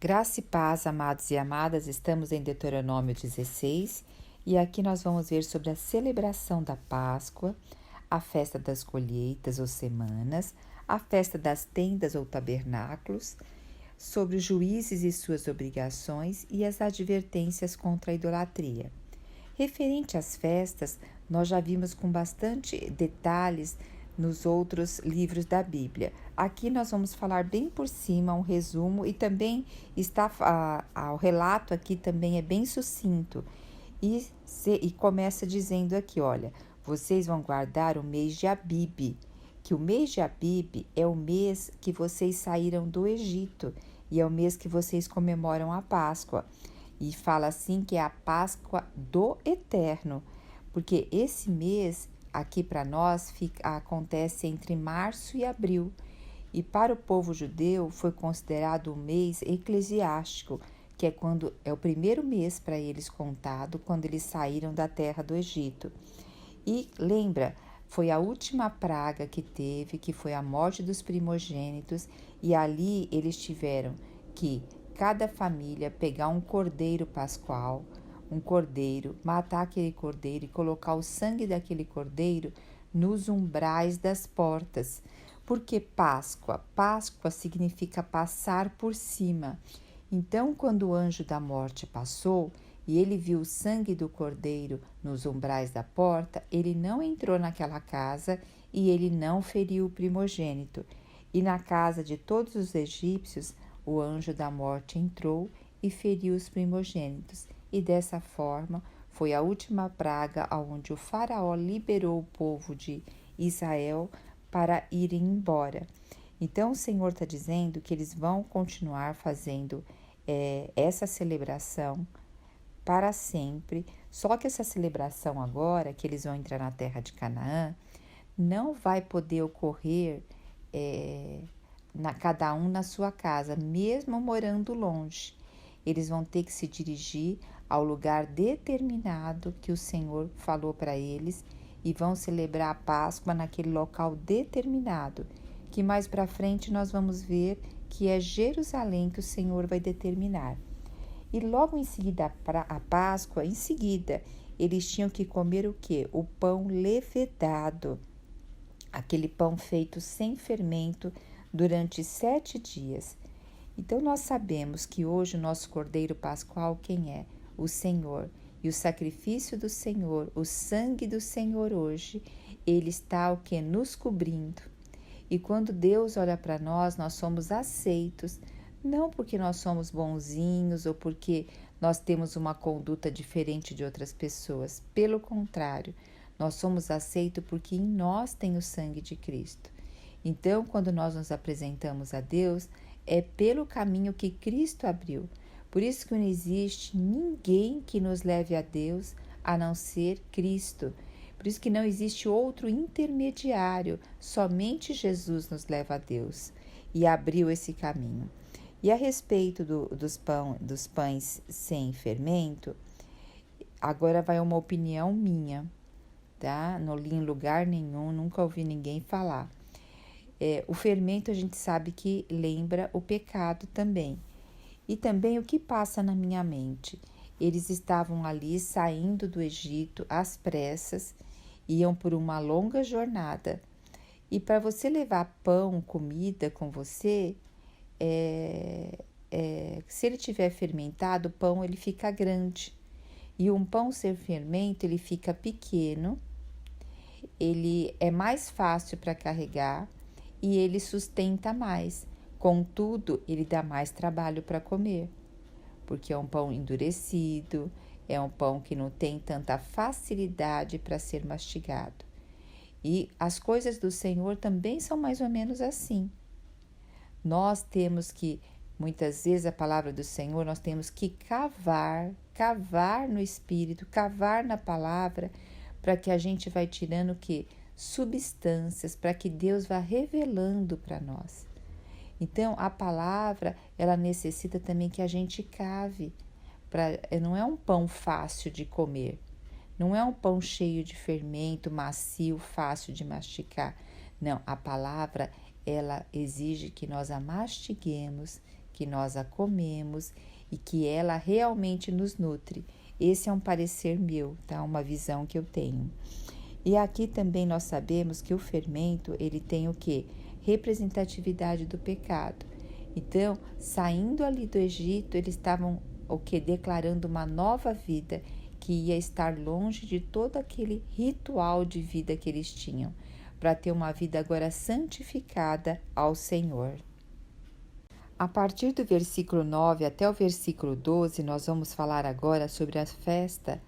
Graça e paz, amados e amadas, estamos em Deuteronômio 16 e aqui nós vamos ver sobre a celebração da Páscoa, a festa das colheitas ou semanas, a festa das tendas ou tabernáculos, sobre os juízes e suas obrigações e as advertências contra a idolatria. Referente às festas, nós já vimos com bastante detalhes nos outros livros da Bíblia. Aqui nós vamos falar bem por cima, um resumo, e também o relato aqui também é bem sucinto. E começa dizendo aqui, olha, vocês vão guardar o mês de Abibe, que o mês de Abibe é o mês que vocês saíram do Egito e é o mês que vocês comemoram a Páscoa. E fala assim que é a Páscoa do Eterno, porque esse mês aqui para nós acontece entre março e abril, e para o povo judeu foi considerado um mês eclesiástico, que é quando é o primeiro mês para eles contado, quando eles saíram da terra do Egito. E lembra, foi a última praga que teve, que foi a morte dos primogênitos, e ali eles tiveram que cada família pegar um cordeiro pascual, matar aquele cordeiro e colocar o sangue daquele cordeiro nos umbrais das portas. Porque Páscoa? Páscoa significa passar por cima. Então, quando o anjo da morte passou e ele viu o sangue do cordeiro nos umbrais da porta, ele não entrou naquela casa e ele não feriu o primogênito. E na casa de todos os egípcios, o anjo da morte entrou e feriu os primogênitos. E dessa forma foi a última praga onde o faraó liberou o povo de Israel para irem embora. Então o Senhor está dizendo que eles vão continuar fazendo essa celebração para sempre, só que essa celebração agora, que eles vão entrar na terra de Canaã, não vai poder ocorrer cada um na sua casa, mesmo morando longe. Eles vão ter que se dirigir ao lugar determinado que o Senhor falou para eles e vão celebrar a Páscoa naquele local determinado, que mais para frente nós vamos ver que é Jerusalém que o Senhor vai determinar. E logo em seguida a Páscoa, em seguida, eles tinham que comer o quê? O pão levedado, aquele pão feito sem fermento durante 7 dias. Então nós sabemos que hoje o nosso Cordeiro Pascual quem é? O Senhor. E o sacrifício do Senhor, o sangue do Senhor hoje, ele está o que? Nos cobrindo. E quando Deus olha para nós somos aceitos, não porque nós somos bonzinhos ou porque nós temos uma conduta diferente de outras pessoas. Pelo contrário, nós somos aceitos porque em nós tem o sangue de Cristo. Então, quando nós nos apresentamos a Deus, é pelo caminho que Cristo abriu. Por isso que não existe ninguém que nos leve a Deus a não ser Cristo. Por isso que não existe outro intermediário, somente Jesus nos leva a Deus e abriu esse caminho. E a respeito dos pães sem fermento, agora vai uma opinião minha, tá? Não li em lugar nenhum, nunca ouvi ninguém falar. O fermento a gente sabe que lembra o pecado também. E também o que passa na minha mente? Eles estavam ali saindo do Egito às pressas, iam por uma longa jornada. E para você levar pão, comida com você, se ele tiver fermentado, o pão ele fica grande. E um pão sem fermento, ele fica pequeno, ele é mais fácil para carregar e ele sustenta mais. Contudo, ele dá mais trabalho para comer, porque é um pão endurecido, é um pão que não tem tanta facilidade para ser mastigado. E as coisas do Senhor também são mais ou menos assim. Nós temos que, muitas vezes a palavra do Senhor, nós temos que cavar no Espírito, cavar na palavra, para que a gente vai tirando o quê? Substâncias, para que Deus vá revelando para nós. Então, a palavra, ela necessita também que a gente cave. Não é um pão fácil de comer. Não é um pão cheio de fermento, macio, fácil de mastigar. Não, a palavra, ela exige que nós a mastiguemos, que nós a comemos e que ela realmente nos nutre. Esse é um parecer meu, tá? Uma visão que eu tenho. E aqui também nós sabemos que o fermento, ele tem o quê? Representatividade do pecado. Então, saindo ali do Egito, eles estavam o quê? Declarando uma nova vida que ia estar longe de todo aquele ritual de vida que eles tinham, para ter uma vida agora santificada ao Senhor. A partir do versículo 9 até o versículo 12, nós vamos falar agora sobre a festa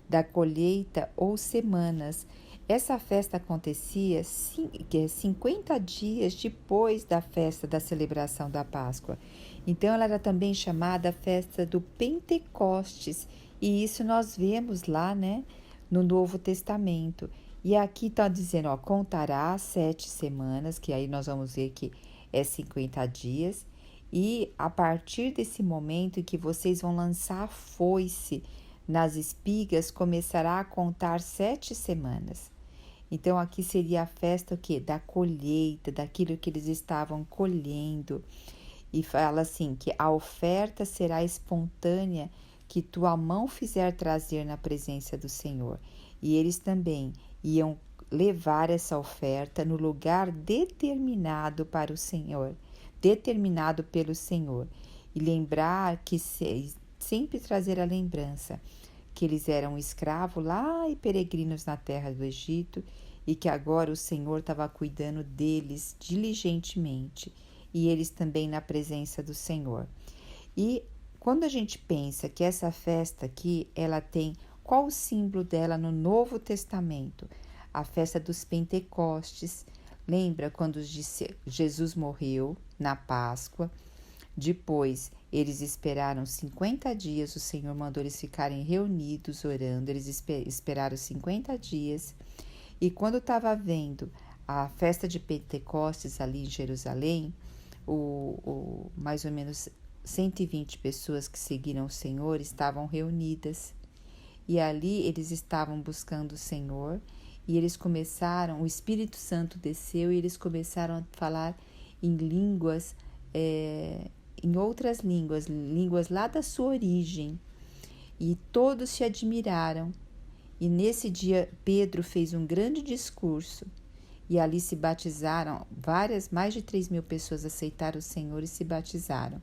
da colheita ou semanas. Essa festa acontecia 50 dias depois da festa da celebração da Páscoa. Então, ela era também chamada festa do Pentecostes, e isso nós vemos lá, né, no Novo Testamento. E aqui está dizendo, ó, contará 7 semanas, que aí nós vamos ver que é 50 dias, e a partir desse momento em que vocês vão lançar a foice nas espigas, começará a contar 7 semanas. Então, aqui seria a festa o quê? Da colheita, daquilo que eles estavam colhendo. E fala assim, que a oferta será espontânea que tua mão fizer trazer na presença do Senhor. E eles também iam levar essa oferta no lugar determinado para o Senhor, determinado pelo Senhor. E lembrar que sempre trazer a lembrança que eles eram escravos lá e peregrinos na terra do Egito e que agora o Senhor estava cuidando deles diligentemente e eles também na presença do Senhor. E quando a gente pensa que essa festa aqui, ela tem qual o símbolo dela no Novo Testamento? A festa dos Pentecostes. Lembra quando Jesus morreu na Páscoa? Depois, eles esperaram 50 dias, o Senhor mandou eles ficarem reunidos, orando, eles esperaram 50 dias, e quando estava vendo a festa de Pentecostes ali em Jerusalém, mais ou menos 120 pessoas que seguiram o Senhor estavam reunidas, e ali eles estavam buscando o Senhor, e eles começaram, o Espírito Santo desceu, e eles começaram a falar em línguas, em outras línguas lá da sua origem, e todos se admiraram. E nesse dia Pedro fez um grande discurso, e ali se batizaram mais de 3.000 pessoas aceitaram o Senhor e se batizaram.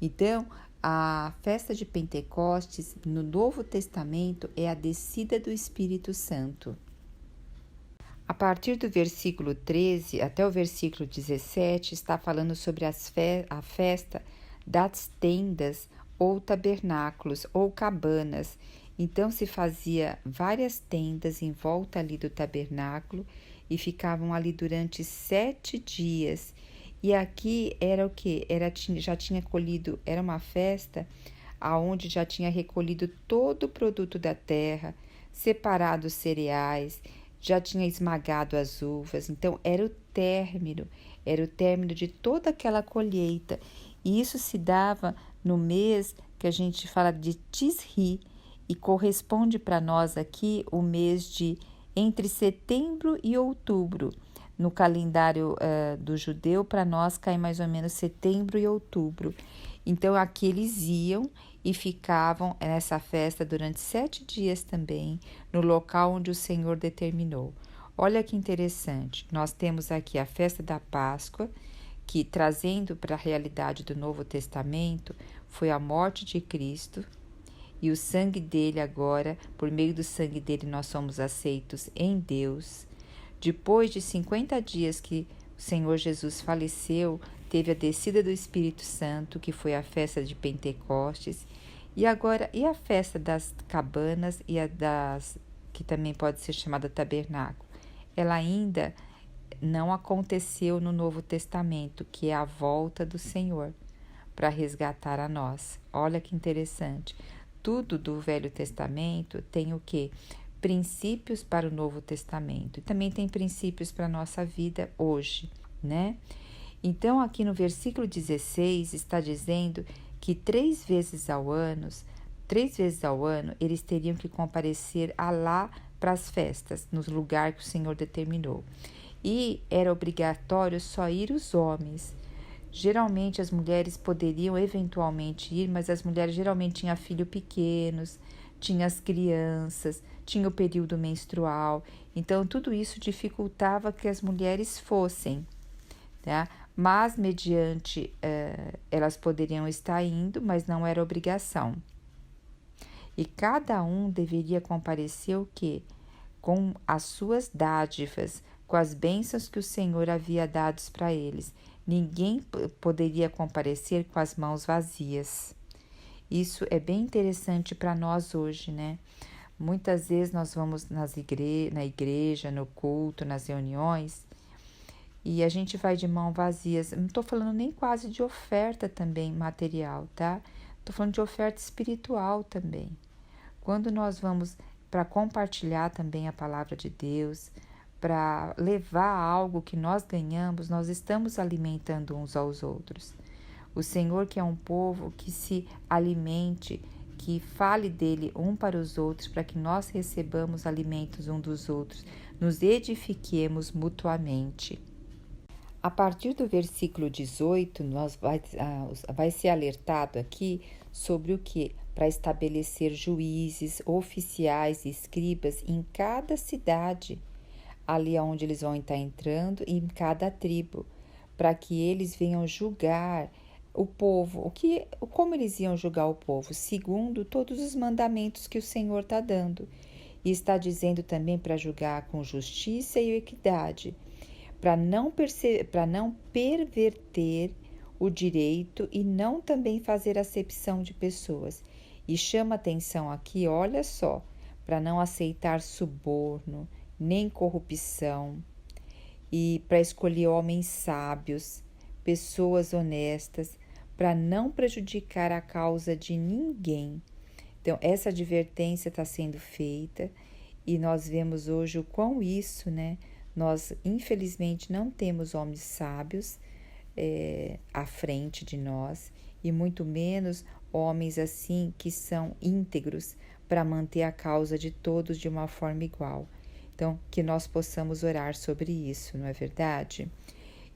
Então, a festa de Pentecostes no Novo Testamento é a descida do Espírito Santo. A partir do versículo 13 até o versículo 17 está falando sobre a festa das tendas ou tabernáculos ou cabanas. Então se fazia várias tendas em volta ali do tabernáculo e ficavam ali durante 7 dias. E aqui era o que? Já tinha colhido, era uma festa aonde já tinha recolhido todo o produto da terra, separado os cereais, já tinha esmagado as uvas. Então era o término de toda aquela colheita. E isso se dava no mês que a gente fala de Tisri, e corresponde para nós aqui o mês de entre setembro e outubro. No calendário do judeu, para nós cai mais ou menos setembro e outubro. Então aqui eles iam e ficavam nessa festa durante 7 dias também, no local onde o Senhor determinou. Olha que interessante, nós temos aqui a festa da Páscoa, que trazendo para a realidade do Novo Testamento, foi a morte de Cristo, e o sangue dele agora, por meio do sangue dele nós somos aceitos em Deus. Depois de 50 dias que o Senhor Jesus faleceu, teve a descida do Espírito Santo, que foi a festa de Pentecostes, e agora, e a festa das cabanas e que também pode ser chamada tabernáculo? Ela ainda não aconteceu no Novo Testamento, que é a volta do Senhor para resgatar a nós. Olha que interessante. Tudo do Velho Testamento tem o quê? Princípios para o Novo Testamento. E também tem princípios para a nossa vida hoje, né? Então, aqui no versículo 16 está dizendo que 3 vezes ao ano, eles teriam que comparecer a lá para as festas, no lugar que o Senhor determinou. E era obrigatório só ir os homens. Geralmente as mulheres poderiam eventualmente ir, mas as mulheres geralmente tinham filhos pequenos, tinham as crianças, tinha o período menstrual. Então tudo isso dificultava que as mulheres fossem, tá? Mas mediante elas poderiam estar indo, mas não era obrigação. E cada um deveria comparecer o quê? Com as suas dádivas, com as bênçãos que o Senhor havia dado para eles. Ninguém poderia comparecer com as mãos vazias. Isso é bem interessante para nós hoje, né? Muitas vezes nós vamos na igreja, no culto, nas reuniões, e a gente vai de mão vazias. Não estou falando nem quase de oferta também material, tá? Estou falando de oferta espiritual também. Quando nós vamos para compartilhar também a palavra de Deus, para levar algo que nós ganhamos, nós estamos alimentando uns aos outros. O Senhor quer um povo que se alimente, que fale dele um para os outros, para que nós recebamos alimentos um dos outros, nos edifiquemos mutuamente. A partir do versículo 18, vai ser alertado aqui sobre o que? Para estabelecer juízes, oficiais e escribas em cada cidade, ali onde eles vão estar entrando, em cada tribo, para que eles venham julgar o povo. Como eles iam julgar o povo? Segundo todos os mandamentos que o Senhor está dando. E está dizendo também para julgar com justiça e equidade, para não perverter o direito e não também fazer acepção de pessoas. E chama atenção aqui, olha só, para não aceitar suborno, nem corrupção, e para escolher homens sábios, pessoas honestas, para não prejudicar a causa de ninguém. Então, essa advertência está sendo feita e nós vemos hoje o quão isso, né? Nós, infelizmente, não temos homens sábios à frente de nós e muito menos homens assim que são íntegros para manter a causa de todos de uma forma igual. Então, que nós possamos orar sobre isso, não é verdade?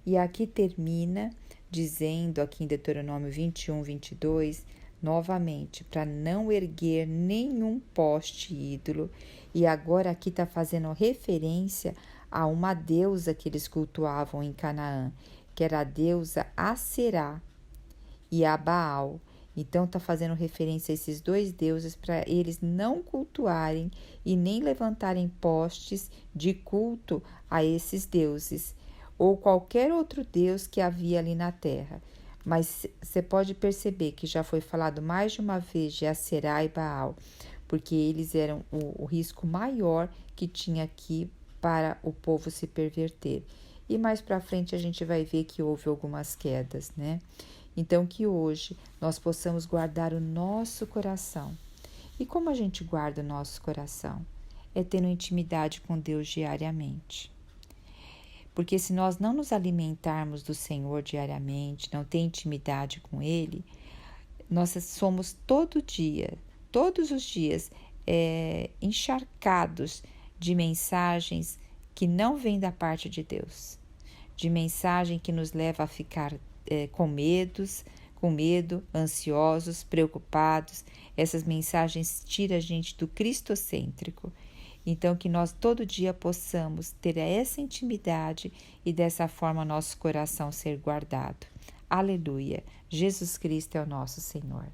E aqui termina dizendo, aqui em Deuteronômio 21, 22, novamente, para não erguer nenhum poste ídolo. E agora aqui está fazendo referência a uma deusa que eles cultuavam em Canaã, que era a deusa Aserá e a Baal. Então está fazendo referência a esses dois deuses para eles não cultuarem e nem levantarem postes de culto a esses deuses ou qualquer outro deus que havia ali na terra. Mas você pode perceber que já foi falado mais de uma vez de Aserá e Baal, porque eles eram o risco maior que tinha aqui para o povo se perverter. E mais para frente a gente vai ver que houve algumas quedas, né? Então que hoje nós possamos guardar o nosso coração. E como a gente guarda o nosso coração? É tendo intimidade com Deus diariamente. Porque se nós não nos alimentarmos do Senhor diariamente, não ter intimidade com Ele, nós somos todos os dias, encharcados de mensagens que não vêm da parte de Deus, de mensagem que nos leva a ficar com medo, ansiosos, preocupados. Essas mensagens tiram a gente do cristocêntrico. Então, que nós todo dia possamos ter essa intimidade e dessa forma nosso coração ser guardado. Aleluia! Jesus Cristo é o nosso Senhor.